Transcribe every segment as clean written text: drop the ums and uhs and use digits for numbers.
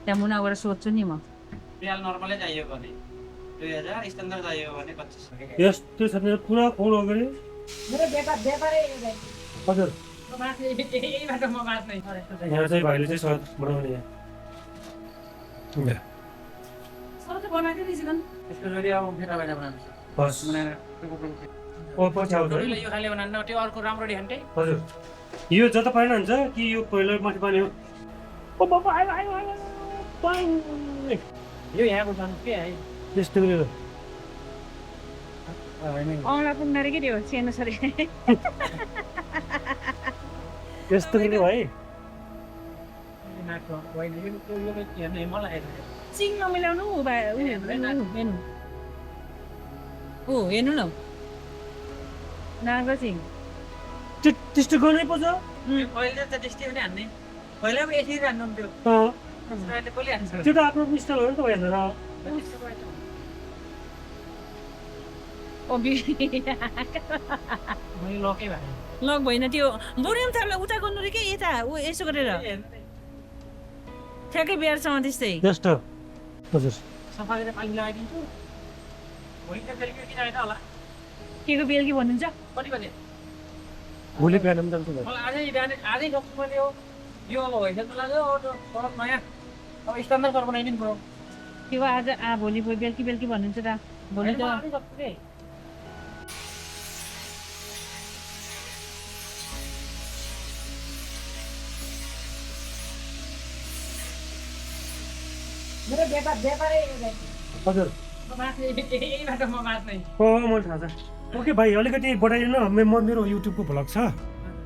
त्यहाँ मुनाबाट सोध्छु नि म रियल नर्मलै चाहियो भने 2000 स्ट्यान्डर्ड चाहियो भने 2500 यस्तो छ मेरो पुरा फोन अगाडि मेरो व्यापारै हजुर यहीबाट म बाँच्नै यहाँ चाहिँ भाइले चाहिँ सर बनाउने यहाँ सर त बनाएको नि चिकन त्यसको जरि अब फेटा बाहिर बनाउँछ हस् बनाएर ओ पछि आउँछ है? यो खाले बनाउन त्यो अर्को राम्रो डिहान्टे हजुर यो जता पाएन हुन्छ कि यो पहिला माथि पानी हो यो यहाँको जानु के है त्यस्तो गरेर औँला पुग्न रे के त्यो सेनो सरी त्यस्तो गरेर भाइ चिङ नमिलाउनु हेर्नु हेर्नु न नागो चिङ त्यस्तो गर्नै पर्छ अहिले त त्यस्तै पनि हान्ने पहिला पनि यसरी हान्नुहुन्थ्यो अहिले कसले हान्छ त्यो त आफ्नो स्टाइल हो नि त भाइ हेरेर मैले लकै भएँ लग भएन त्यो बोरियम थाप्ला उता गर्नु रे के यता यसो गरेर ठ्याक्कै बिहारसँग त्यस्तै त्यस्तो हजुर सफा गरेर पानी लगाइदिन्छु भोलि त बेलुकी किन आएन होला के को बेलुकी भन्नुहुन्छ कति बजे भोलि बिहान पनि जान्छ भाइ मलाई आजै बिहान आजै सक्छु मैले यो अब भइसक्नु लाग्यो सडक नयाँ अब स्ट्यान्डर्ड सर बनाइदिनु पऱ्यो के हो आज भोलि बेलुकी भन्नुहुन्छ त भोलि त आजै सक्छु के मेरो व्यापारै हजुर यहीबाट म बाँच्नै मलाई थाहा छ ओके भाइ अलिकति बढाइदिनु मेरो युट्युबको भ्लग छ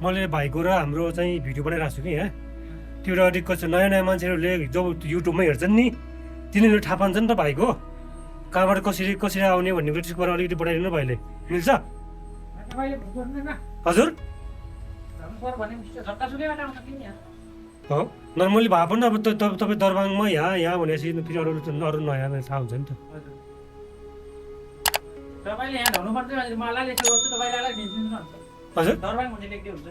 मैले भाइको र हाम्रो चाहिँ भिडियो बनाइरहेको छु कि यहाँ त्यो एउटा अलिक कस्तो नयाँ नयाँ मान्छेहरूले जब युट्युबमा हेर्छन् नि तिनीहरू थाहा पाउँछ नि त भाइको कहाँबाट कसरी आउने भन्ने कुरा त्यसको बारेमा अलिकति बढाइदिनु भाइले मिल्छ हजुर हो नर्मली भए पनि अब तपाईँ दरबाङमा यहाँ भनेपछि फेरि अरू नयाँ थाहा हुन्छ नि त तपाईँले यहाँ ढल्नुपर्छ मलाई यसो गर्छु तपाईँले अलग ढिल्नु हजुर दरबाङ भन्ने लेख्दै हुन्छ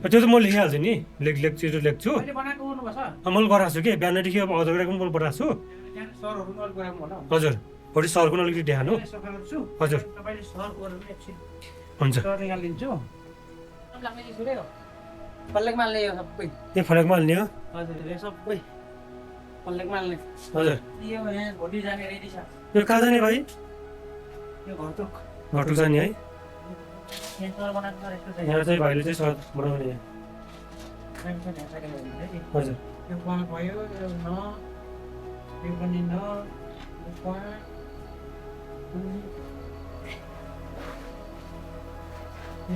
त्यो त म लेखिहाल्छु नि लेख्छु मैले बनाएको गर्नुपर्छ मैले गराएको छु कि बिहानदेखि अब अझ गरेको पनि मैले पठाएको छु सरहरू अलिक गराउनु होला हजुर भोलि सरको पनि अलिकति ध्यान हो सफा गर्छु हजुर तपाईँले सर गरेर एकछिन हुन्छ सर निकालिदिन्छु पल्लेकमा हाल्ने यो सबै त्यही फरकमा हाल्ने हो हजुर यो सबै पल्लेकमा हाल्ने हजुर यो यहाँ भोलि जाने रेडी छ यो कहाँ जाने भाइ यो घरटुक घटु जाने है यहाँ सर बनाएको छ यस्तो छ यहाँ चाहिँ भाइले चाहिँ सर बनाउने यहाँ हजुर यो पाँच भयो यो न यो पनि न यो पाँच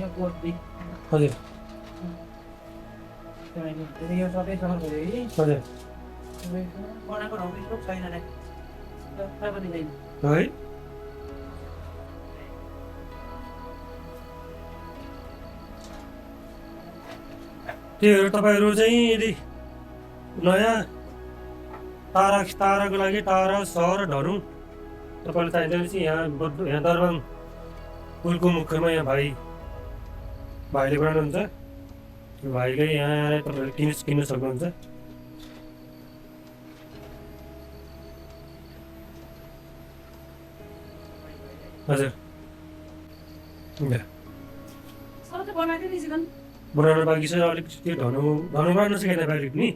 यो कोटी हजुर यो सबै सर भयो है हजुर बनाएको ठाउँ यस्तो छैन रे एउटा पनि छैन है त्योहरू तपाईँहरू चाहिँ यदि नयाँ ताराको लागि तारा सहर धनु तपाईँलाई चाहिन्छ भने चाहिँ यहाँ दरबाङ पुलको मुखमा यहाँ भाइले बनाउनुहुन्छ भाइले यहाँ आएर तपाईँले किन्न सक्नुहुन्छ हजुर सर त बनाएको नि चिकन बनाउनु बाँकी छ अलिक त्यो धनु बनाउनु सिकाएन बाहिर नि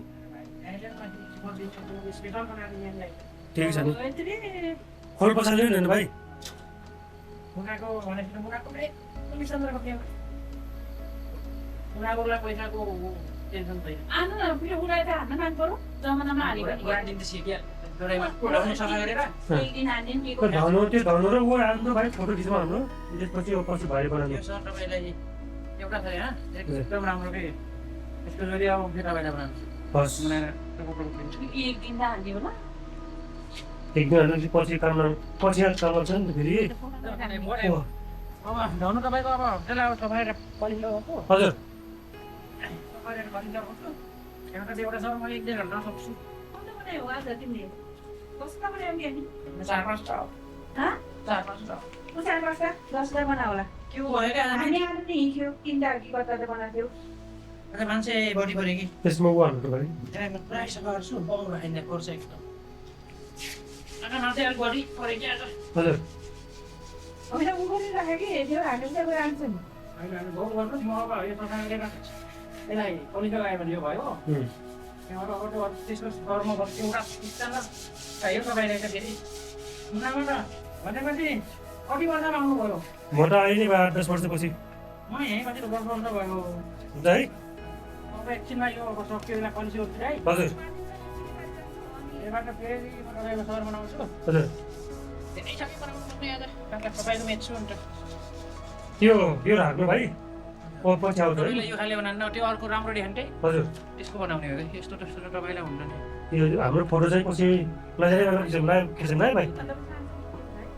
ठिक छ नि खोल पछाडि नि भाइ मुनाको भनेपछि मुनाको पनि सन्दर्भ के मुनाकोलाई पैसाको टेन्सन छैन आनु न फेरि उडाएर हान्न माग पऱ्यो जमानामा हाल्यो भने गाडी त सिक्या डराइमा उडाउनु सफा गरेर एक दिन हाल्ने नि के त्यो धनु र ऊ हाम्रो भाइ फोटो खिच्नु हाम्रो त्यसपछि पछि भाइ बनाउनु यो सर तपाईँलाई एउटा छ यहाँ एकदम राम्रो के यसको जरि अब फेटा बाहिर बनाउँछु हस् बनाएर एक दिन त हाल्ने होला एक दिन पछि काम गर्छ नि त फेरि अब धनु तपाईँको अब त्यसलाई अब सफाएर पलिलो हो हजुर सफाएर पलिलो गर्छु एउटा सर म एक डेढ घन्टा सक्छु कस्तो बनायो हो आज तिमीले कस्तो बनायो नि 4-5 टा हँ 4-5 टा उचार बस्दा 10 टा बना होला के भयो क्या हामी आएर नि हिँड्थ्यो 3 टा कि कता त बनाएको अझ मान्छे बढी पऱ्यो कि त्यसमा उ हाल्नु पऱ्यो म पुरा सफा गर्छु पाउनु खाइने पर्छ एकदम आज मान्छे अलिक बढी पऱ्यो कि आज हजुर होइन उ गरिराख्यो कि त्यो हामी चाहिँ गएर आउँछ नि होइन होइन बहुत गर्नु म अब यो सफा गरेर यसलाई कलिका लगायो भने यो भयो त्यहाँबाट अब त्यो त्यसको घरमा बस्यो एउटा स्टान्ड चाहियो तपाईँलाई त फेरि मुनाबाट भनेपछि कति वर्षमा आउनुभयो म त अहिले 10 वर्षपछि म यहीँ माथि 10 वर्ष भयो हुन्छ है अब एकछिनमा यो सक्यो यसलाई पलिसी गर्छु है हजुर यहाँबाट फेरि म तपाईँको सहर बनाउँछु हजुर धेरै सबै बनाउनु पर्ने आज त्यहाँबाट तपाईँको मेच्छु अन्त यो राख्नु भाइ ओ पछि आउँछ है तपाईँले यो खाले बनाउनु त्यो अर्को राम्रो डिहान्टे हजुर त्यसको बनाउने हो कि यस्तो त्यस्तो त तपाईँलाई हुँदैन यो हाम्रो फोटो चाहिँ पछि खिच्नु खिच्नु है भाइ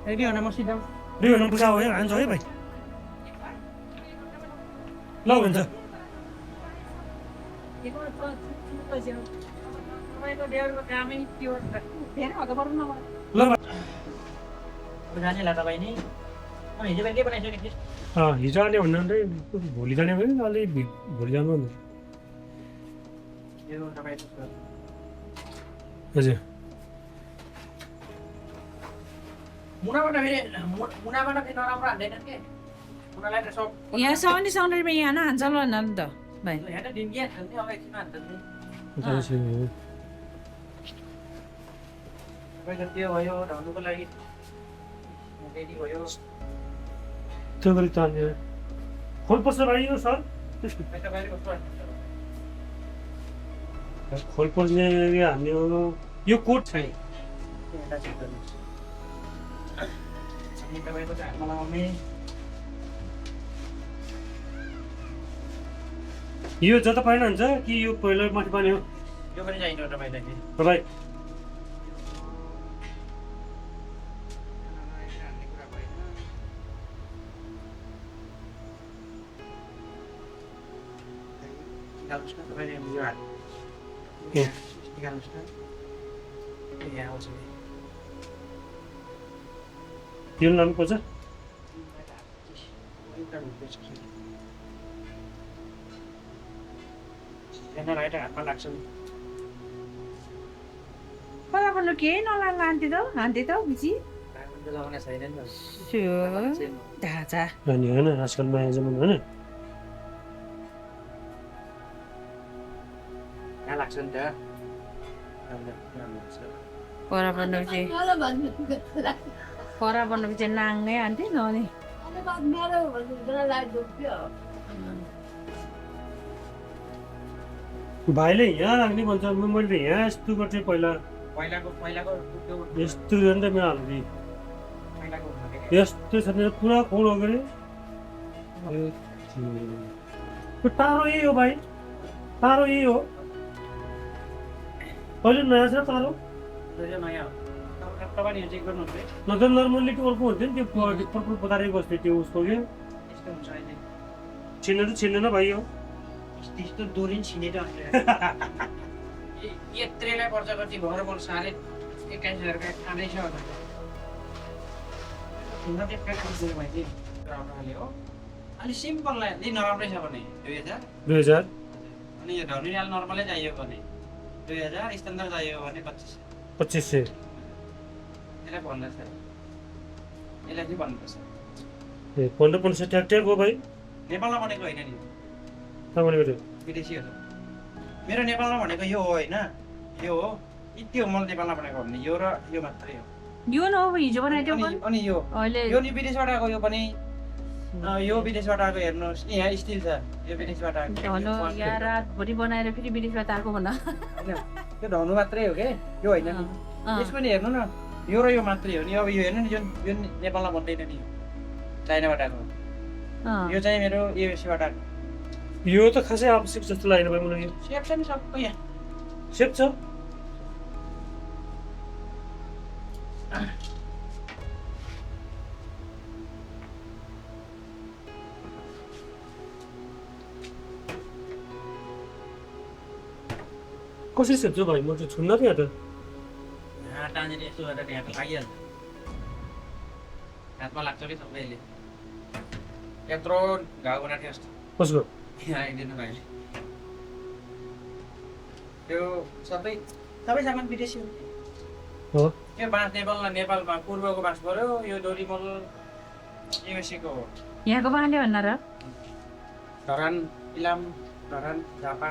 रेडी हुन म सिधा दुई भन्नु पुसा हो है हान्छ है भाइ ल हुन्छ तपाईँको ड्राइभरको कामै त्यो फेरि हल्का पर्नु नभए ल भाइ जाने ला तपाईँ नि म हिजो बेलुकै बनाइसकेको थिएँ हिजो आउने भन्नु भोलि जाने भयो अलि भोलि जानु भन्नु यो तपाईँको हजुर मुनाबाट फेरि नराम्रो हान्दैनन् के मुनालाई त सब यहाँसम्म नि सौन्दर्यमा यहाँ नहान्छ ल न त भाइ यहाँ त दिन क्या हाल्ने अब एकछिन हान्छ तपाईँको त्यो भयो ढल्नुको लागि रेडी भयो त्यो गरी तान्ने खोल पर्छ भाइ यो सर तपाईँको कस्तो हाल्नुहुन्छ खोल पर्ने हामी यो कोट छ अनि तपाईँको चाहिँ हातमा लगाउने यो जता पाएन हुन्छ कि यो पहिला माथि पानी हो यो पनि चाहिन्छ तपाईँलाई फेरि भाइ निकाल्नुहोस् न तपाईँले यो हात निकाल्नुहोस् न यहाँ आउँछ नि यो लानुपर्छ हातमा लाग्छ नि पहिला भन्नु केही नलाग्ला आन्टी त हान्थे त बुझी लगाउने छैन नि ढाँचा अनि होइन आजकल माया जमाना होइन यहाँ लाग्छ नि त पर भन्नु चाहिँ नाङ्गै आन्टी न नि भाइले यहाँ राख्ने भन्छ मैले यहाँ यस्तो गर्थेँ पहिला पहिलाको यस्तो हो नि त मेरो हाल्ने यस्तो छ भने पुरा खोल हो गरे टाढो यही हो भाइ टाढो यही हो अहिले नयाँ छ टाढो नयाँ तपाईँले चेक गर्नुहुन्छ है नत्र नर्मल्ली त्यो अर्को हुन्थ्यो नि त्यो पर्पल पतारै बस्थ्यो त्यो उसको क्या यस्तो हुन्छ अहिले छिन्नु त छिन्दैन भाइ हो त्यस्तो दोरी नि छिनेर यत्रेलाई पर्छ कति भर बोल 21,000 खाँदैछ अलि सिम्पललाई अलि नराम्रै छ भने 2000 अनि यो धनीलाल नर्मलै चाहियो भने 2000 स्ट्यान्डर्ड चाहियो भने 2500 यसलाई भन्दैछ यसलाई के भन्नुपर्छ ए 1500 ट्र्याक्टर हो भाइ नेपालमा भनेको होइन नि तपाईँले विदेशी हो मेरो नेपालमा भनेको यो हो होइन यो हो यति हो मैले नेपालमा भनेको भने यो र यो मात्रै हो यो न हो हिजो बनाइदियो अनि यो अहिले यो नि विदेशबाट आएको यो पनि यो विदेशबाट आएको हेर्नुहोस् यहाँ स्टिल छ यो विदेशबाट आएको धनु यहाँ रातभरि बनाएर फेरि विदेशबाट आएको भन त्यो धनु मात्रै हो के यो होइन नि यसको नि हेर्नु न यो र यो मात्रै हो नि अब यो हेर्नु नि यो नेपालमा भन्दैन नि चाइनाबाट आएको यो चाहिँ मेरो युएसबाट आएको यो त खासै आवश्यक जस्तो लागेन भाइ मलाई सेप छ नि सबै यहाँ सेप छ कसरी सेप्छ भाइ म त छुन्न थिएँ त यहाँ टानेर यसो गरेर यहाँ लागिहाल्छ हातमा लाग्छ कि सबैले यत्रो घाउ बनाएको थियो जस्तो कसको यहाँ आइदिनु भाइले त्यो सबै सामान विदेशी हो हो यो बाँस नेपालमा पूर्वको बाँस पऱ्यो यो डोरीमल युएसएको हो यहाँको बाँसले भन्न र धरान इलाम धरान झापा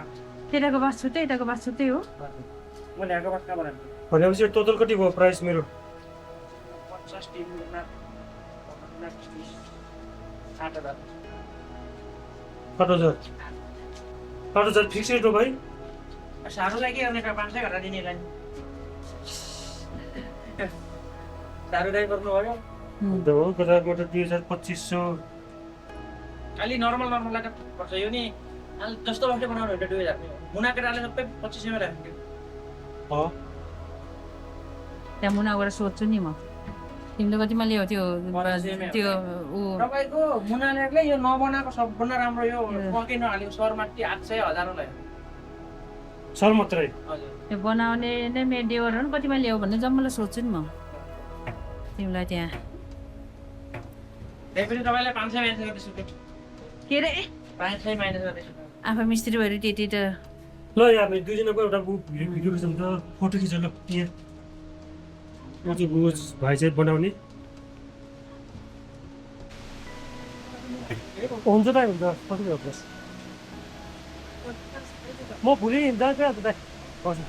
त्यताको बाँस छुट्टै यताको बाँस छुट्टै हो मैले यहाँको बाँस कहाँ बनाएको भनेपछि टोटल कति भयो प्राइस मेरो 50 टिम 8,000 8,000 फिक्स रेट हो भाइ साह्रो लाग्यो भने 500 घटा दिनेलाई साह्रो दाइ गर्नुभयो अन्त हो बजारबाट 2,000-2,500 अलि नर्मललाई त पर्छ यो नि जस्तो बस्दै बनाउनु भने 2000 मुना केटाले सबै 2500 मा राख्यो त्यहाँ मुना गएर सोध्छु नि म तिमीले कतिमा ल्यायो त्यो त्यो ऊ तपाईँको मुनाले यो नबनाएको सबभन्दा राम्रो यो पक्कै नहालेको सरमाटी 800,000 लाग्यो सर मात्रै हजुर त्यो बनाउने नै मेरो देवरहरू कतिमा ल्यायो भन्ने जम्मालाई सोध्छु नि म तिमीलाई त्यहाँ त्यसपछि तपाईँलाई 500 माइनस गर्दैछु के रे 500 माइनस गर्दैछु आफै मिस्त्री भएर त्यति त ल यहाँ हामी दुईजनाको एउटा भिडियो खिचौँ त फोटो खिच ल यहाँ म चाहिँ बुझ भाइ चाहिँ बनाउने हुन्छ त हुन्छ कति भयो म भोलि जान्छ दाइ हजुर